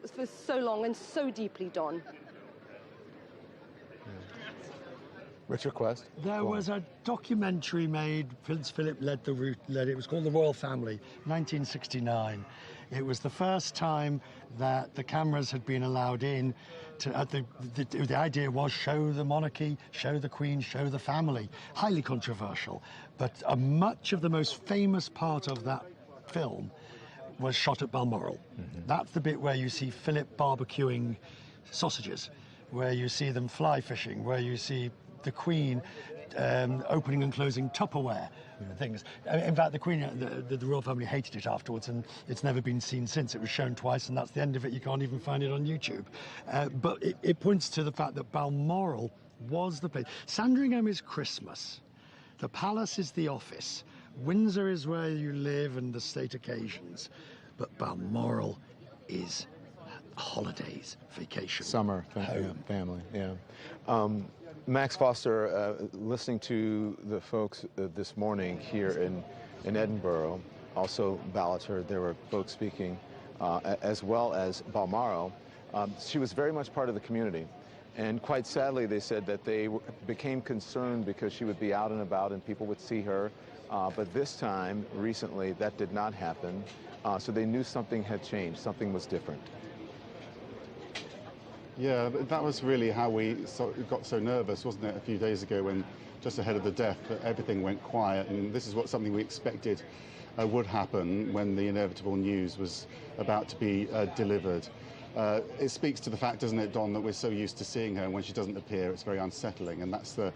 for so long and so deeply, Don. Richard Quest. There was a documentary made, Prince Philip led it was called The Royal Family, 1969. It was the first time that the cameras had been allowed in. The idea was show the monarchy, show the Queen, show the family. Highly controversial, but much of the most famous part of that film was shot at Balmoral. Mm-hmm. That's the bit where you see Philip barbecuing sausages, where you see them fly fishing, where you see the Queen opening and closing Tupperware things. In fact, the Queen, the royal family hated it afterwards, and it's never been seen since. It was shown twice, and that's the end of it. You can't even find it on YouTube. But it points to the fact that Balmoral was the place. Sandringham is Christmas. The palace is the office. Windsor is where you live and the state occasions. But Balmoral is holidays, vacation, summer, family. Yeah. Max Foster, listening to the folks this morning here in Edinburgh, also Ballater, there were folks speaking, as well as Balmoral. She was very much part of the community. And quite sadly, they said that they became concerned because she would be out and about and people would see her. But this time, recently, that did not happen. So they knew something had changed, something was different. Yeah, that was really how we got so nervous, wasn't it, a few days ago when, just ahead of the death, that everything went quiet. And this is something we expected would happen when the inevitable news was about to be delivered. It speaks to the fact, doesn't it, Don, that we're so used to seeing her, and when she doesn't appear, it's very unsettling. And that's the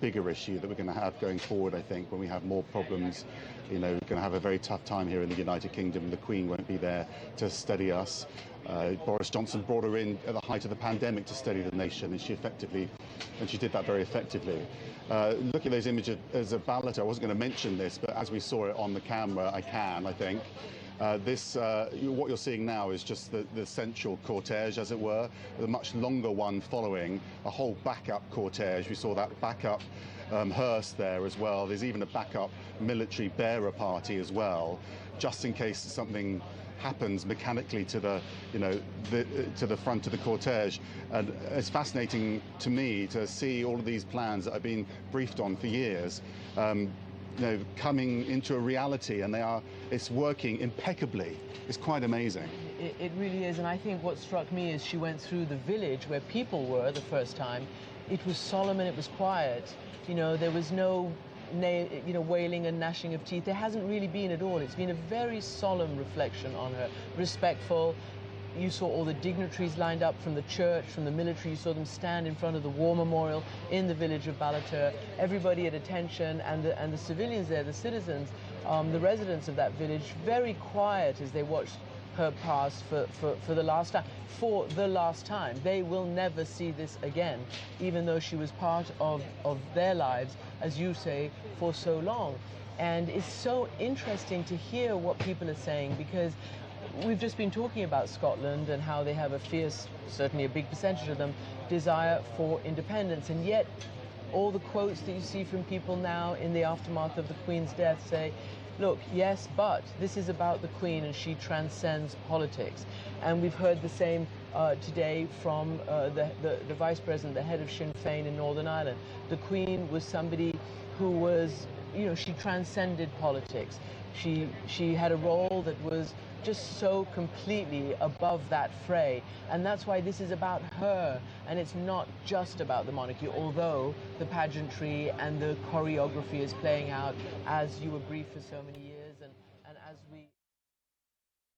bigger issue that we're going to have going forward, I think, when we have more problems. You know, we're going to have a very tough time here in the United Kingdom. The Queen won't be there to steady us. Boris Johnson brought her in at the height of the pandemic to steady the nation, and she did that very effectively. Looking at those images of Ballater, I wasn't going to mention this, but as we saw it on the camera, I think. What you're seeing now is just the central cortege, as it were, the much longer one following, a whole backup cortege. We saw that backup hearse there as well. There's even a backup military bearer party as well, just in case something happens mechanically to the front of the cortege. And it's fascinating to me to see all of these plans that I've been briefed on for years, coming into a reality, and it's working impeccably. It's quite amazing. It really is, and I think what struck me is she went through the village where people were the first time. It was solemn and it was quiet. There was no wailing and gnashing of teeth. There hasn't really been at all. It's been a very solemn reflection on her, respectful. You saw all the dignitaries lined up from the church, from the military. You saw them stand in front of the war memorial in the village of Ballater. Everybody at attention, and the civilians there, the citizens, the residents of that village, very quiet as they watched her pass for the last time. For the last time. They will never see this again, even though she was part of their lives, as you say, for so long. And it's so interesting to hear what people are saying, because we've just been talking about Scotland and how they have a fierce, certainly a big percentage of them, desire for independence. And yet, all the quotes that you see from people now in the aftermath of the Queen's death say, look, yes, but this is about the Queen and she transcends politics. And we've heard the same today from the Vice President, the head of Sinn Féin in Northern Ireland. The Queen was somebody who was, she transcended politics. She had a role that was just so completely above that fray. And that's why this is about her, and it's not just about the monarchy, although the pageantry and the choreography is playing out as you were briefed for so many years, and as we